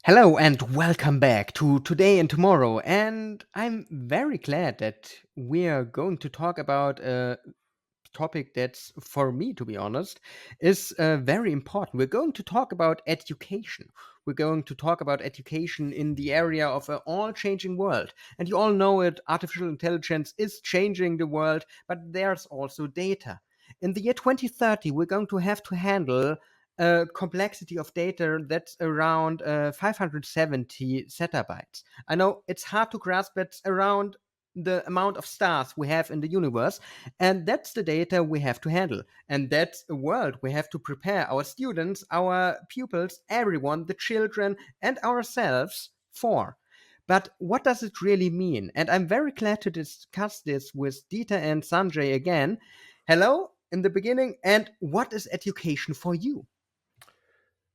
Hello and welcome back to Today and Tomorrow. And I'm very glad that we are going to talk about a topic that's, for me, to be honest, is very important. We're going to talk about education. We're going to talk about education in the area of an all changing world. And you all know it, artificial intelligence is changing the world, but there's also data. In the year 2030, we're going to have to handle a complexity of data that's around 570 zettabytes. I know it's hard to grasp, but it's around the amount of stars we have in the universe, and that's the data we have to handle. And that's a world we have to prepare our students, our pupils, everyone, the children, and ourselves for. But what does it really mean? And I'm very glad to discuss this with Dieter and Sanjay again. Hello in the beginning, and what is education for you?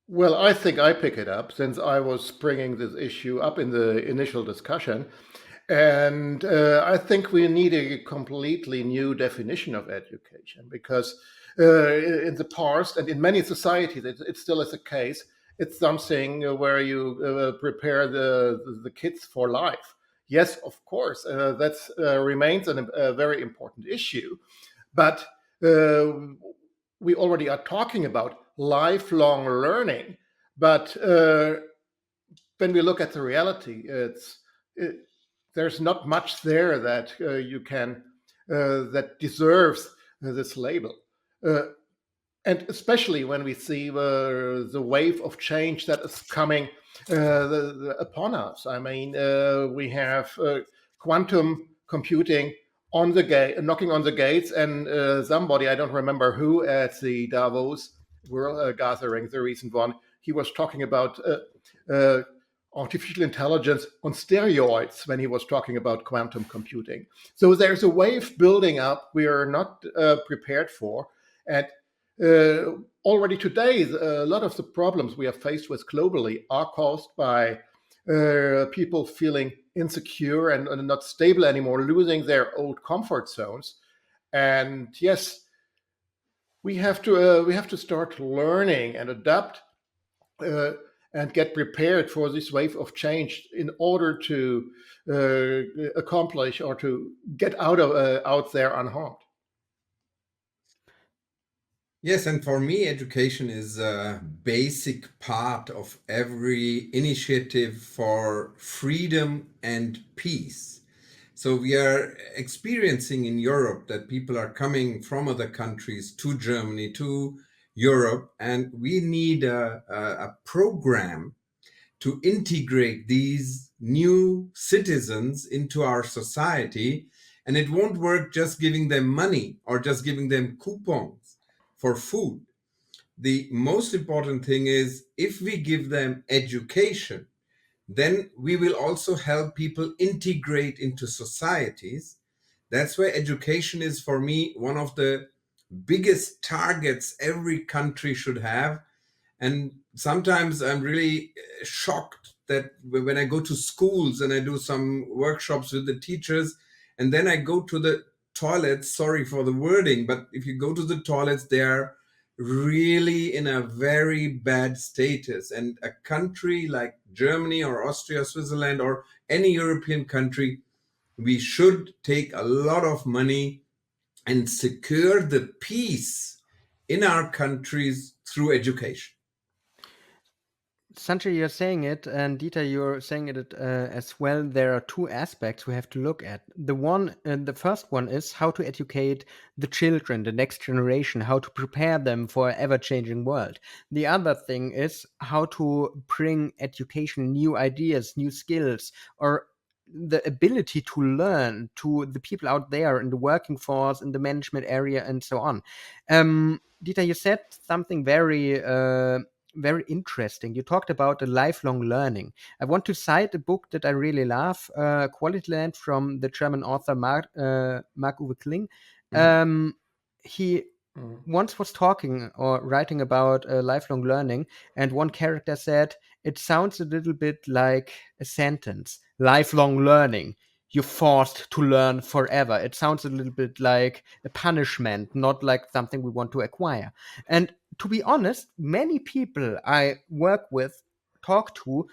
Well, I think I pick it up since I was bringing this issue up in the initial discussion. And I think we need a completely new definition of education because in the past and in many societies, it still is the case. It's something where you prepare the kids for life. Yes, of course, that remains a very important issue. But uh, we already are talking about lifelong learning. But when we look at the reality, it, there's not much there that you can that deserves this label. Uh, and especially when we see the wave of change that is coming upon us. I mean, we have quantum computing on the gate, knocking on the gates, and somebody, I don't remember who, at the Davos World Gathering, the recent one, he was talking about uh, artificial intelligence on steroids when he was talking about quantum computing. So there's a wave building up we are not prepared for, and uh, already today, a lot of the problems we are faced with globally are caused by people feeling insecure and not stable anymore, losing their old comfort zones. And yes, we have to start learning and adapt uh, and get prepared for this wave of change in order to accomplish or to get out there unharmed. Yes, and for me, education is a basic part of every initiative for freedom and peace. So we are experiencing in Europe that people are coming from other countries to Germany, to Europe, and we need a program to integrate these new citizens into our society. And it won't work just giving them money or just giving them coupons for food. The most important thing is if we give them education, then we will also help people integrate into societies. That's why education is, for me, one of the biggest targets every country should have. And sometimes I'm really shocked that when I go to schools and I do some workshops with the teachers, and then I go to the toilets, sorry for the wording, but if you go to the toilets, they are really in a very bad status. And a country like Germany or Austria, Switzerland, or any European country, we should take a lot of money and secure the peace in our countries through education. Sanjay, you're saying it, and Dieter, you're saying it as well. There are two aspects we have to look at. The first one is how to educate the children, the next generation, how to prepare them for an ever-changing world. The other thing is how to bring education, new ideas, new skills, or the ability to learn to the people out there in the working force, in the management area, and so on. Dieter, you said something very interesting. You talked about the lifelong learning. I want to cite a book that I really love, Quality Land, from the German author Mark Uwe Kling. Mhm. He Mhm. once was talking or writing about lifelong learning, and one character said, "It sounds a little bit like a sentence, lifelong learning. You're forced to learn forever." It sounds a little bit like a punishment, not like something we want to acquire. And to be honest, many people I work with, talk to,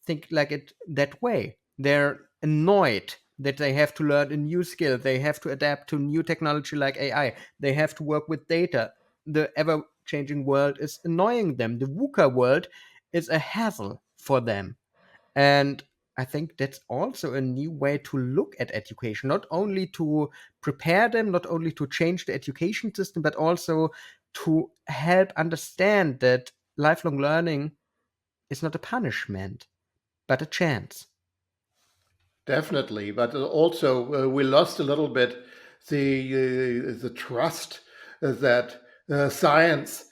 think like it that way. They're annoyed that they have to learn a new skill. They have to adapt to new technology like AI. They have to work with data. The ever changing world is annoying them. The VUCA world is a hassle for them. And I think that's also a new way to look at education, not only to prepare them, not only to change the education system, but also to help understand that lifelong learning is not a punishment, but a chance. Definitely, but also we lost a little bit the trust that science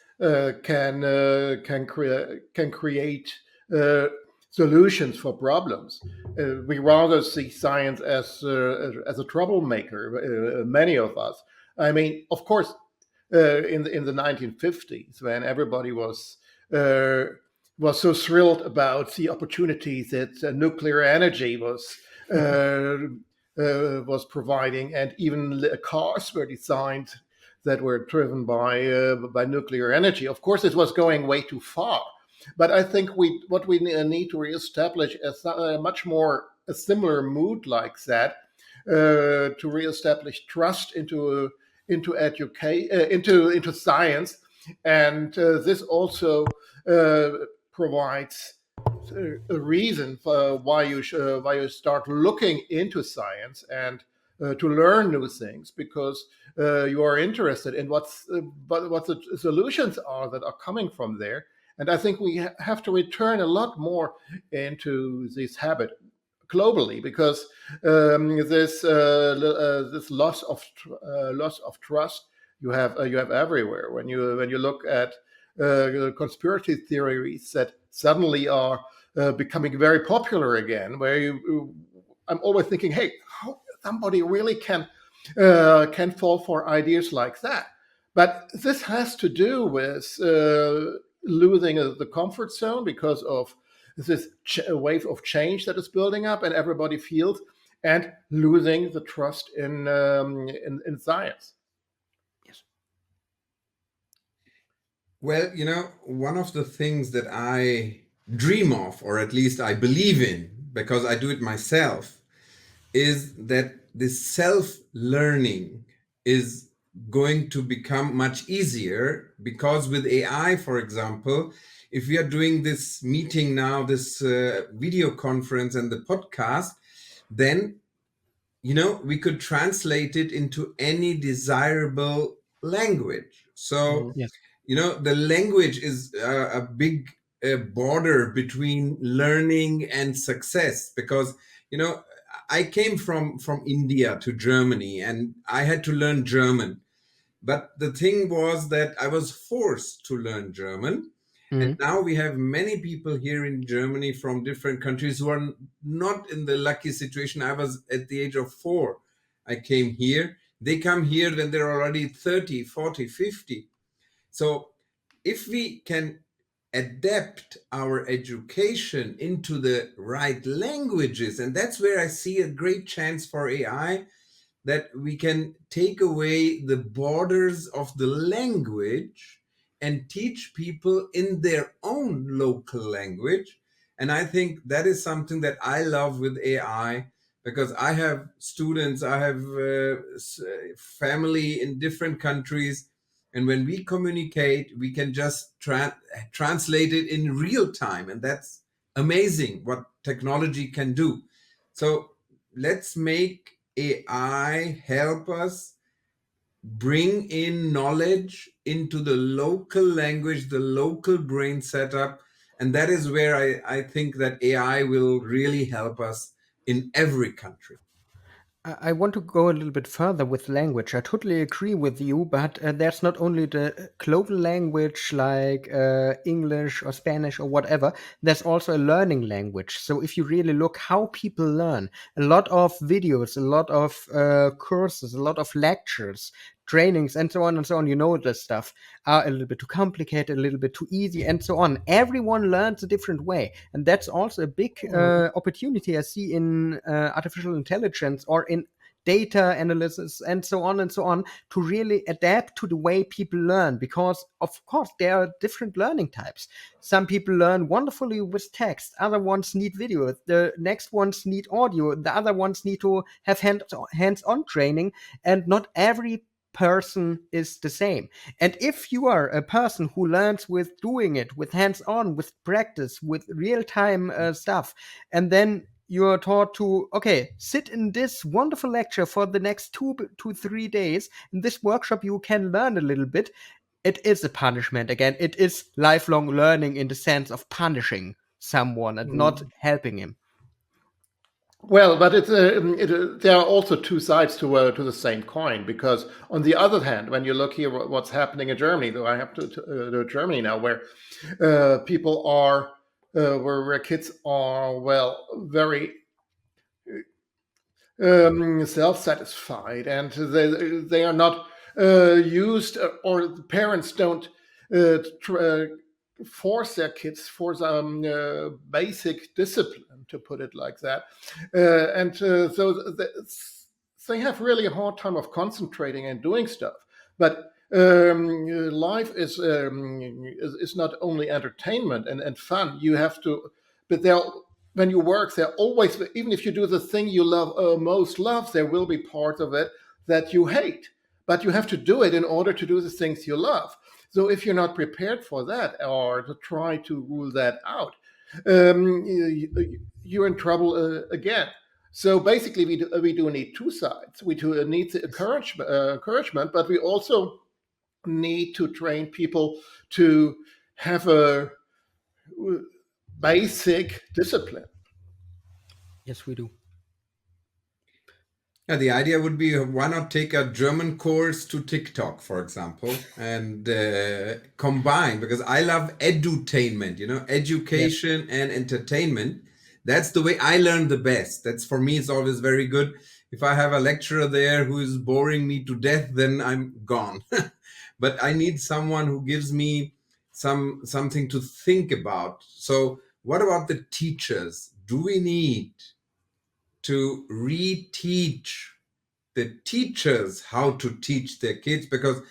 can create uh, solutions for problems. We rather see science as a troublemaker. Many of us. I mean, of course, in the 1950s, when everybody uh, was so thrilled about the opportunities that nuclear energy uh, was providing, and even cars were designed that were driven by nuclear energy. Of course, it was going way too far, but I think we need to reestablish a much more a similar mood like that to reestablish trust into science, and this also uh, provides a reason for why you start looking into science and to learn new things, because you are interested in what the solutions are that are coming from there. And I think we have to return a lot more into this habit globally, because this loss of trust you have everywhere when you look at conspiracy theories that suddenly are becoming very popular again. I'm always thinking, hey, how somebody really can fall for ideas like that? But this has to do with losing the comfort zone because of this wave of change that is building up, and everybody feels, and losing the trust in science. Yes. Well, one of the things that I dream of, or at least I believe in, because I do it myself, is that this self learning is going to become much easier, because with AI, for example, if we are doing this meeting now, this video conference and the podcast, then we could translate it into any desirable language. So Mhm. Yes. the language is a big border between learning and success, because you know I came from India to Germany, and I had to learn German. But the thing was that I was forced to learn German. And Mhm. now we have many people here in Germany from different countries who are not in the lucky situation. I was at the age of 4. I came here. They come here when they're already 30, 40, 50. So if we can adapt our education into the right languages, and that's where I see a great chance for AI, that we can take away the borders of the language and teach people in their own local language. And I think that is something that I love with AI, because I have students, I have family in different countries. And when we communicate, we can just translate it in real time. And that's amazing what technology can do. So let's make AI help us bring in knowledge into the local language, the local brain setup. And that is where I think that AI will really help us in every country. I want to go a little bit further with language. I totally agree with you, but there's not only the global language like English or Spanish or whatever, there's also a learning language. So if you really look how people learn, a lot of videos, a lot of courses, a lot of lectures, trainings, and so on, you know, this stuff are a little bit too complicated, a little bit too easy, and so on. Everyone learns a different way. And that's also a big Mhm. opportunity I see in artificial intelligence or in data analysis, and so on, to really adapt to the way people learn. Because, of course, there are different learning types. Some people learn wonderfully with text, other ones need video, the next ones need audio, the other ones need to have hands-on training, and not every person is the same. And if you are a person who learns with doing it, with hands on, with practice, with real time stuff, and then you're taught to, okay, sit in this wonderful lecture for the next 2 to 3 days. In this workshop, you can learn a little bit. It is a punishment again. It is lifelong learning in the sense of punishing someone and not Mm. helping him. Well, but there are also two sides to the same coin, because on the other hand, when you look here what's happening in Germany, though I have to Germany now, where people are where kids are, well, very self-satisfied, and they are not used, or the parents don't force their kids for some basic discipline, to put it like that, they have really a hard time of concentrating and doing stuff. But life is not only entertainment and fun. You have to, but there, when you work, there always, even if you do the thing you love most love, there will be part of it that you hate. But you have to do it in order to do the things you love. So if you're not prepared for that, or to try to rule that out, you're in trouble again. So basically, we do need two sides. We do need the encouragement, but we also need to train people to have a basic discipline. Yes, we do. Yeah, the idea would be, why not take a German course to TikTok, for example, and combine, because I love edutainment, Yes. education and entertainment. That's the way I learn the best. That's, for me, it's always very good. If I have a lecturer there who is boring me to death, then I'm gone. But I need someone who gives me something to think about. So what about the teachers? Do we need to reteach the teachers how to teach their kids? Because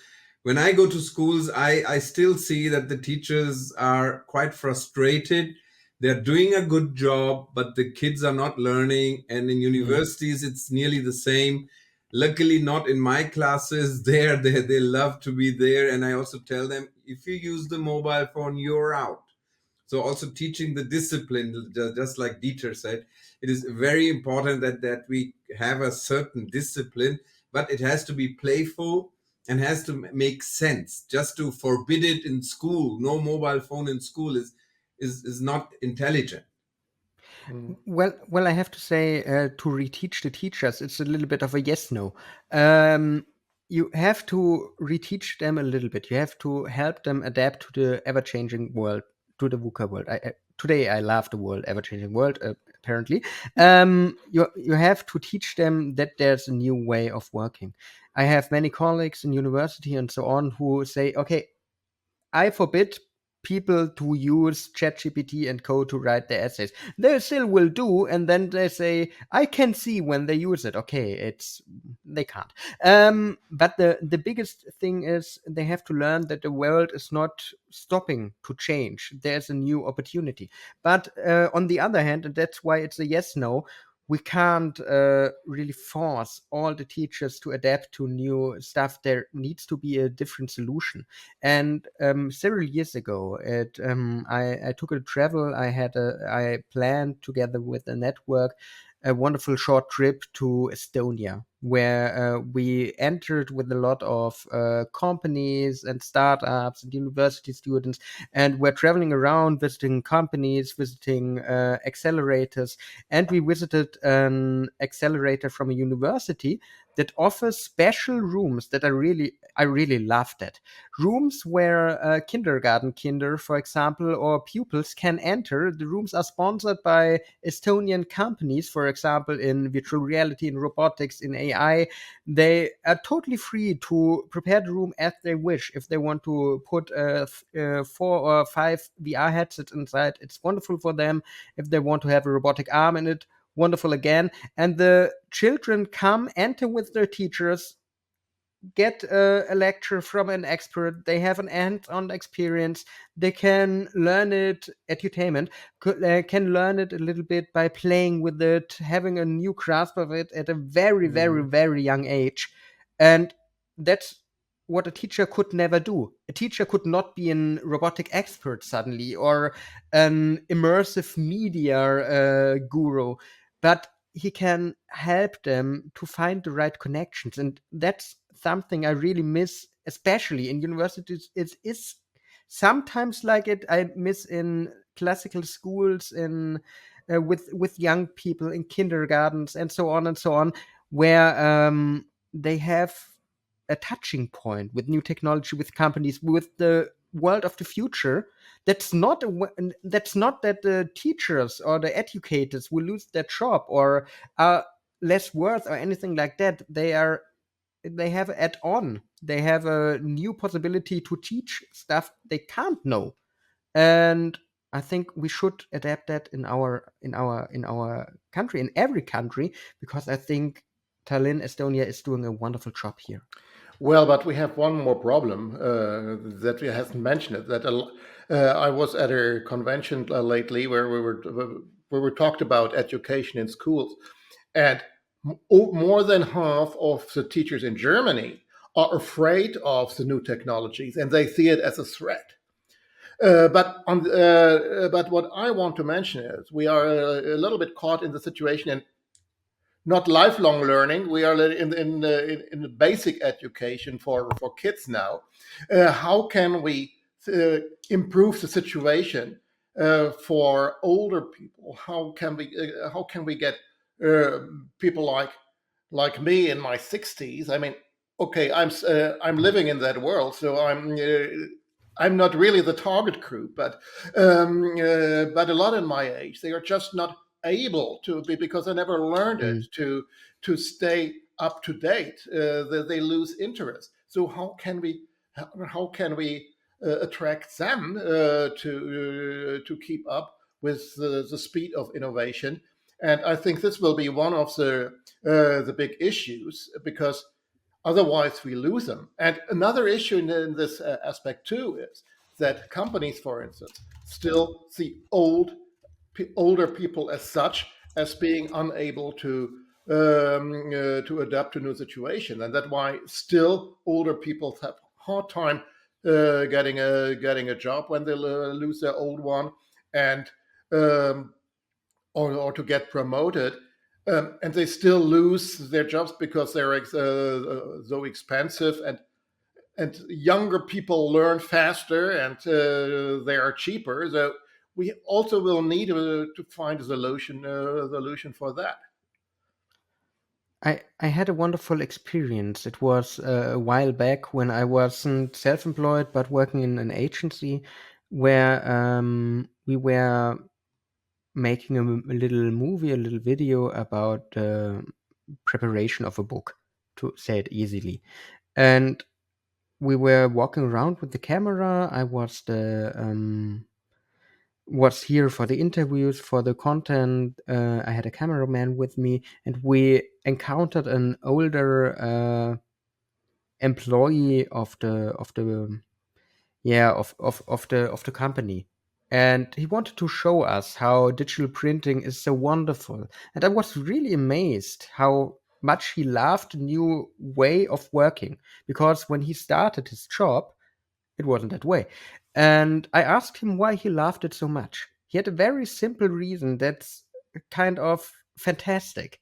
when I go to schools, I still see that the teachers are quite frustrated. They're doing a good job, but the kids are not learning. And in Mm. universities, it's nearly the same. Luckily, not in my classes. They love to be there. And I also tell them, if you use the mobile phone, you're out. So also teaching the discipline, just like Dieter said, it is very important that we have a certain discipline, but it has to be playful and has to make sense. Just to forbid it in school, no mobile phone in school, is not intelligent. Mm. Well, I have to say, to reteach the teachers, it's a little bit of a yes no. Um, you have to reteach them a little bit. You have to help them adapt to the ever-changing world, to the VUCA world. Today, I love the world, ever-changing world. Apparently, you have to teach them that there's a new way of working. I have many colleagues in university and so on who say, okay, I forbid people to use ChatGPT and code to write their essays. They still will do, and then they say, "I can see when they use it." Okay, it's they can't. But the biggest thing is they have to learn that the world is not stopping to change. There's a new opportunity. But on the other hand, and that's why it's a yes no. We can't really force all the teachers to adapt to new stuff. There needs to be a different solution. And several years ago, I took a travel. I planned together with a network a wonderful short trip to Estonia, where we entered with a lot of companies and startups and university students, and we're traveling around, visiting companies, visiting accelerators, and we visited an accelerator from a university that offers special rooms that I really loved it. Rooms where kindergarten kinder, for example, or pupils can enter. The rooms are sponsored by Estonian companies, for example, in virtual reality, in robotics, in AI. They are totally free to prepare the room as they wish. If they want to put 4 or 5 VR headsets inside, it's wonderful for them. If they want to have a robotic arm in it, wonderful again. And the children come, enter with their teachers, get a lecture from an expert. They have an hands-on experience. They can learn it edutainment, can learn it a little bit by playing with it, having a new grasp of it at a very, very, Mhm. very young age. And that's what a teacher could never do. A teacher could not be an robotic expert suddenly, or an immersive media guru, but he can help them to find the right connections. And that's something I really miss, especially in universities. It is sometimes like it I miss in classical schools, in with young people in kindergartens and so on and so on, where they have a touching point with new technology, with companies, with the world of the future. That's not that the teachers or the educators will lose their job or are less worth or anything like that. They have add on. They have a new possibility to teach stuff they can't know. And I think we should adapt that in our country, in every country, because I think Tallinn, Estonia is doing a wonderful job here. Well, but we have one more problem that we haven't mentioned it. I was at a convention lately where we talked about education in schools, and more than half of the teachers in Germany are afraid of the new technologies, and they see it as a threat. But what I want to mention is we are a little bit caught in the situation, and not lifelong learning. We are in the basic education for kids now. How can we uh, improve the situation for older people? How can we get uh, people like me in my 60s? I mean, okay, I'm living in that world, so I'm not really the target group, but a lot in my age, they are just not able to be, because I never learned it Mm. to stay up to date. They lose interest. So how can we attract them to keep up with the speed of innovation? And I think this will be one of the big issues, because otherwise we lose them. And another issue in this aspect too is that companies, for instance, still see older people as such as being unable to adapt to new situation, and that's why still older people have hard time getting a job when they lose their old one, and um, or to get promoted. And they still lose their jobs because they're so expensive, and younger people learn faster, and they are cheaper. So we also will need to find a solution for that. I had a wonderful experience. It was a while back when I wasn't self-employed but working in an agency, where we were making a little movie, a little video about the preparation of a book, to say it easily. And we were walking around with the camera. I was here for the interviews, for the content. I had a cameraman with me, and we encountered an older employee of the company, and he wanted to show us how digital printing is so wonderful. And I was really amazed how much he loved the new way of working, because when he started his job, it wasn't that way. And I asked him why he loved it so much. He had a very simple reason that's kind of fantastic.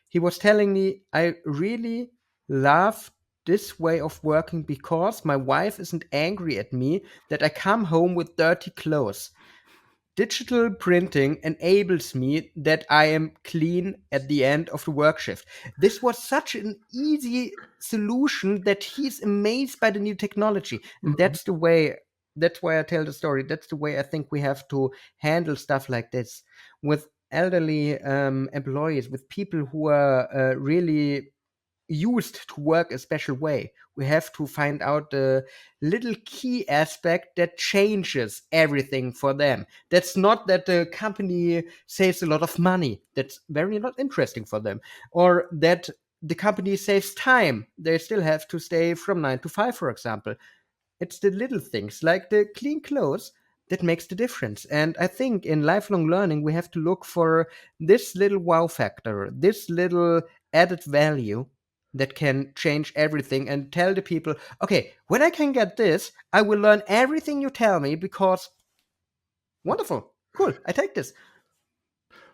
He was telling me, I really love this way of working because my wife isn't angry at me that I come home with dirty clothes. Digital printing enables me that I am clean at the end of the work shift. This was such an easy solution that he's amazed by the new technology. And Mhm. that's why I tell the story. That's the way I think we have to handle stuff like this with elderly employees, with people who are really used to work a special way. We have to find out the little key aspect that changes everything for them. That's not that the company saves a lot of money. That's very not interesting for them. Or that the company saves time. They still have to stay from 9 to 5, for example. It's the little things like the clean clothes that makes the difference. And I think in lifelong learning we have to look for this little wow factor, this little added value that can change everything, and tell the people, okay, when I can get this, I will learn everything you tell me because wonderful, cool, I take this.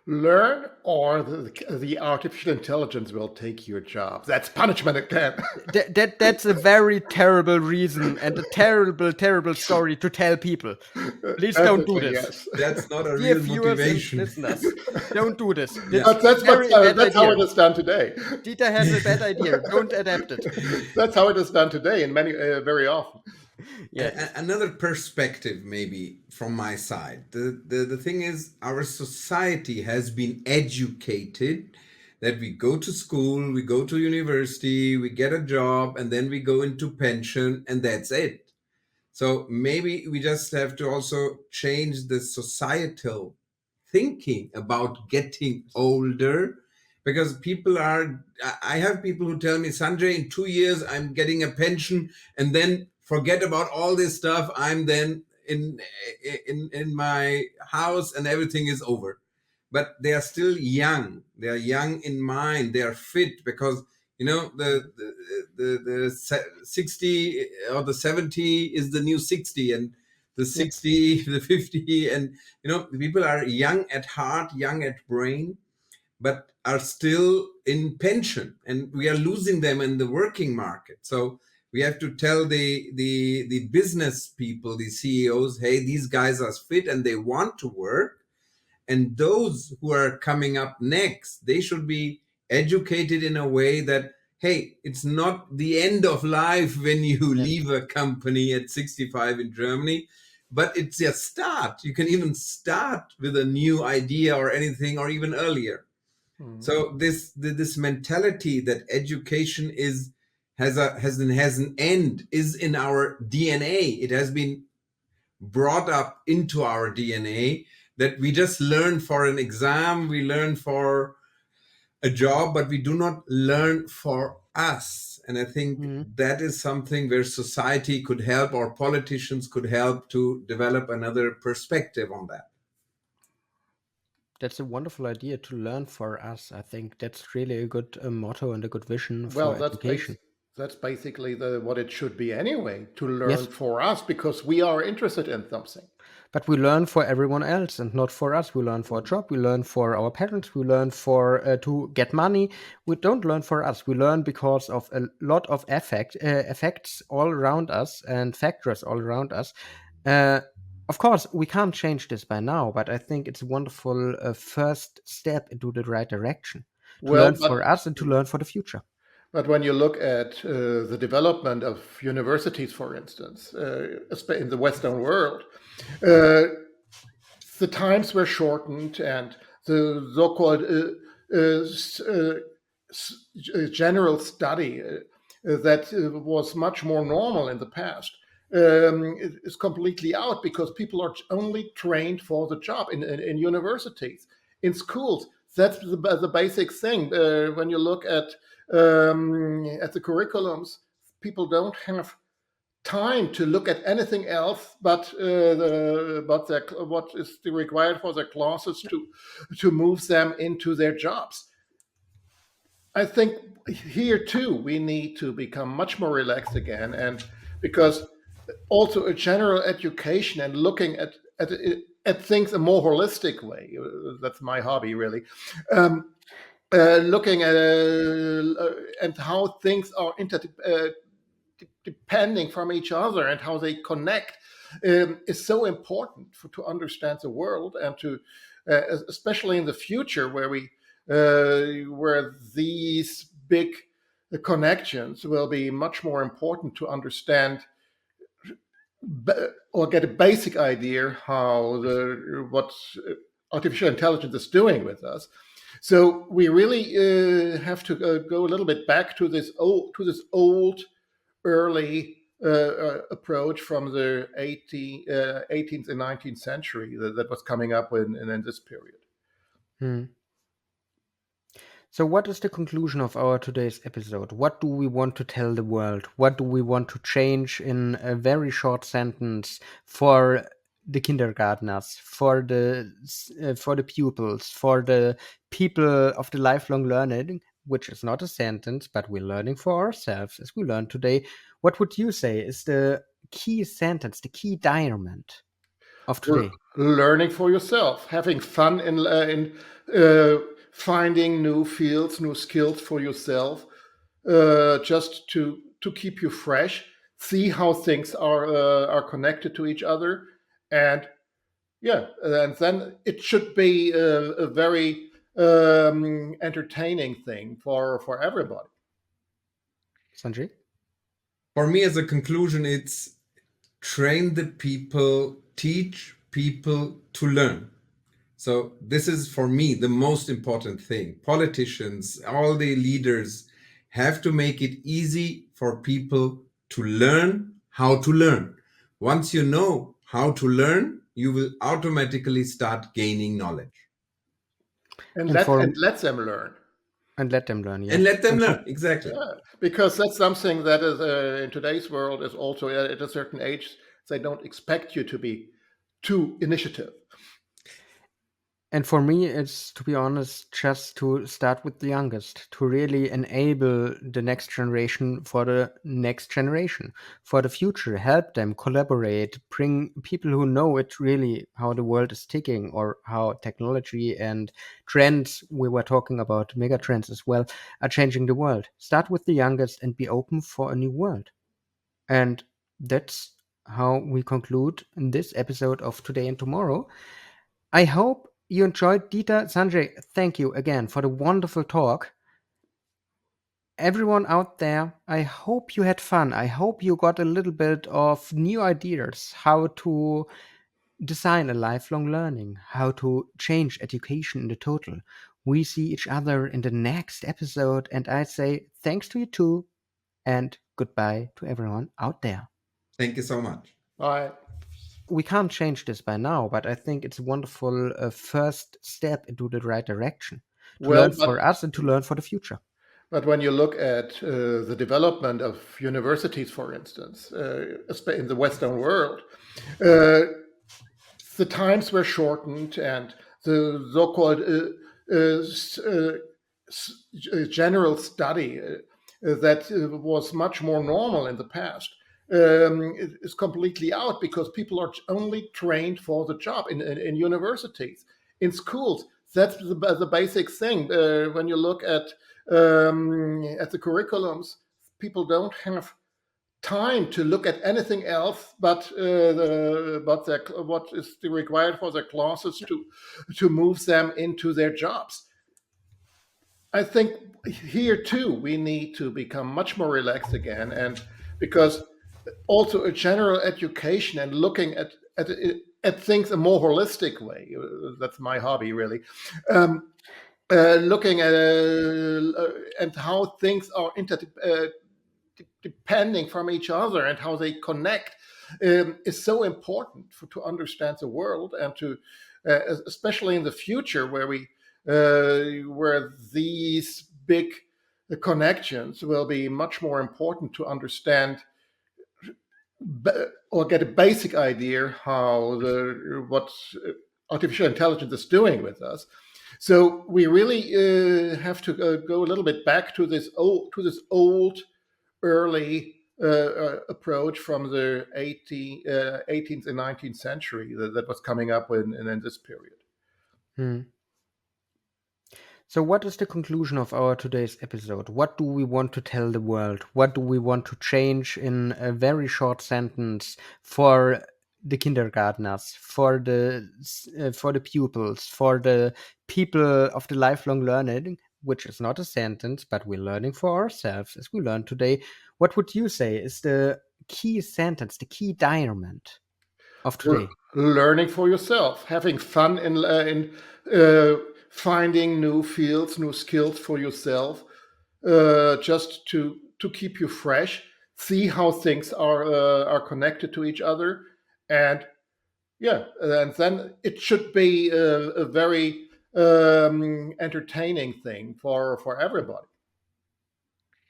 Learn, or the artificial intelligence will take your job. That's punishment again. That's a very terrible reason and a terrible, terrible story to tell people. Please don't do Definitely, this. yes. That's not a Dear real viewers and motivation. listeners, don't do this. Yeah. That's But that's what very a bad that's how it idea. is done today. Dieter has a bad idea. Don't adapt it. That's how it is done today, and many very often. Yes. Another perspective, maybe from my side. The thing is, our society has been educated that we go to school, we go to university, we get a job, and then we go into pension, and that's it. So maybe we just have to also change the societal thinking about getting older, because people are, I have people who tell me, Sanjay, in 2 years I'm getting a pension, and then forget about all this stuff. I'm then in my house and everything is over. But they are still young. They are young in mind. They are fit, because the 60 or the 70 is the new 60, and the Yeah. 60 the 50, and the people are young at heart, young at brain, but are still in pension, and we are losing them in the working market. So we have to tell the business people, the CEOs, hey, these guys are fit and they want to work, and those who are coming up next, they should be educated in a way that, hey, it's not the end of life when you Yes. leave a company at 65 in Germany, but it's a start. You can even start with a new idea or anything, or even earlier. Mhm. So this mentality that education is has an end is in our DNA. It has been brought up into our DNA, that we just learn for an exam, we learn for a job, but we do not learn for us. And I think Mhm. that is something where society could help, or politicians could help to develop another perspective on that. That's a wonderful idea to learn for us. I think that's really a good motto and a good vision Well, for education. that's basically the what it should be anyway, to learn Yes, for us because we are interested in something. but we learn for everyone else and not for us. We learn for a Mm. job. We learn for our parents. We learn for to get money. We don't learn for us. We learn because of a lot of effects all around us and factors all around us. Uh, of course, we can't change this by now, but I think it's a wonderful first step into the right direction to Well, learn for us and to learn for the future. but when you look at the development of universities, for instance, in the Western world, uh, the times were shortened, and the so-called general study that was much more normal in the past is completely out, because people are only trained for the job in universities, in schools. That's the basic thing. When you look at the curriculums, people don't have time to look at anything else but what is required for their classes to move them into their jobs. I think here too we need to become much more relaxed again, and because also a general education and looking at things a more holistic way. That's my hobby, really. Um, Looking at and how things are depending from each other and how they connect is so important to understand the world, and to especially in the future where these big connections will be much more important to understand or get a basic idea how the what artificial intelligence is doing with us. So we really have to go a little bit back to this old early approach from the 18th and 19th century that was coming up in this period. Hmm. So, what is the conclusion of our today's episode? What do we want to tell the world? What do we want to change in a very short sentence for the kindergartners, for the pupils, for the people of the lifelong learning, which is not a sentence, but we're learning for ourselves, as we learned today. What would you say is the key sentence, the key diamond of today? Learning for yourself, having fun in uh, finding new fields, new skills for yourself, just to keep you fresh. See how things are connected to each other, and yeah, and then it should be a very entertaining thing for everybody. Sanjay? For me, as a conclusion, it's train the people, teach people to learn. So, this is for me the most important thing. Politicians, all the leaders have to make it easy for people to learn how to learn. Once you know how to learn, you will automatically start gaining knowledge And And for let them learn. and let them learn, and yes. let them And for learn. Exactly. Yeah, because that's something that is in today's world is also at a certain age they don't expect you to be too initiative. And for me, it's, to be honest, just to start with the youngest, to really enable the next generation for the next generation, for the future, help them collaborate, bring people who know it really how the world is ticking or how technology and trends, we were talking about mega trends as well, are changing the world. Start with the youngest and be open for a new world. And that's how we conclude this episode of Today and Tomorrow. I hope you enjoyed. Dieter, Sanjay, thank you again for the wonderful talk. Everyone out there, I hope you had fun. I hope you got a little bit of new ideas how to design a lifelong learning, how to change education in the total. We see each other in the next episode, and I say thanks to you too, and goodbye to everyone out there. Thank you so much. I We can't change this by now, but I think it's a wonderful first step into the right direction to well, learn for us and to learn for the future. but when you look at the development of universities, for instance, in the Western world, uh, the times were shortened and the so-called general study that was much more normal in the past is completely out because people are only trained for the job in universities, in schools. That's the basic thing. When you look at the curriculums, people don't have time to look at anything else but what is required for their classes to move them into their jobs. I think here too we need to become much more relaxed again, and because also a general education and looking at things a more holistic way. That's my hobby, really. Um, Looking at and how things are depending from each other and how they connect is so important to understand the world and to especially in the future where these big connections will be much more important to understand or get a basic idea how the what artificial intelligence is doing with us. So we really have to go a little bit back to this old early approach from the 18th and 19th century that was coming up in this period. Hmm. So, what is the conclusion of our today's episode? What do we want to tell the world? What do we want to change in a very short sentence for the kindergartners, for the pupils, for the people of the lifelong learning, which is not a sentence, but we're learning for ourselves, as we learned today. What would you say is the key sentence, the key diamond of today? Learning for yourself, having fun in uh, finding new fields, new skills for yourself, just to keep you fresh, see how things are connected to each other, and yeah, and then it should be a very entertaining thing for everybody.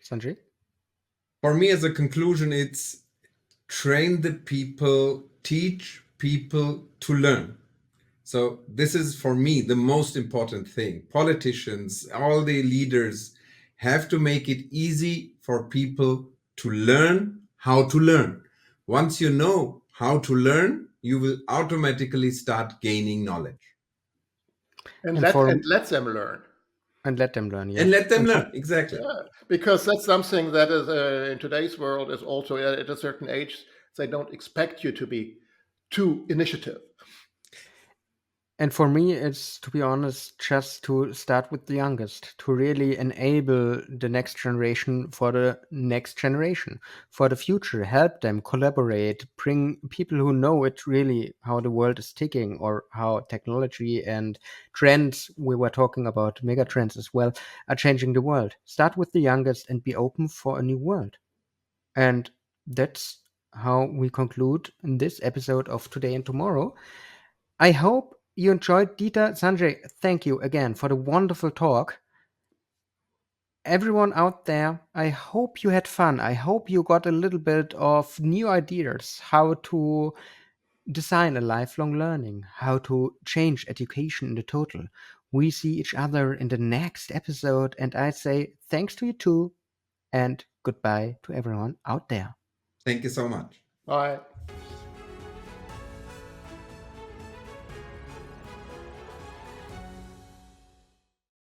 Sanjay? For me, as a conclusion, it's train the people, teach people to learn. So this is for me the most important thing. Politicians, all the leaders have to make it easy for people to learn how to learn. Once you know how to learn, you will automatically start gaining knowledge And And for let them learn. and let them learn, and yeah. let them And for learn. Exactly. Yeah, because that's something that is in today's world is also at a certain age they don't expect you to be too initiative. And for me, it's, to be honest, just to start with the youngest, to really enable the next generation for the next generation, for the future, help them collaborate, bring people who know it really how the world is ticking or how technology and trends we were talking about, mega trends as well, are changing the world. Start with the youngest and be open for a new world. And that's how we conclude this episode of Today and Tomorrow. I hope you enjoyed. Dieter, Sanjay, thank you again for the wonderful talk. Everyone out there, I hope you had fun. I hope you got a little bit of new ideas how to design a lifelong learning, how to change education in the total. We see each other in the next episode, and I say thanks to you too, and goodbye to everyone out there. Thank you so much. All right.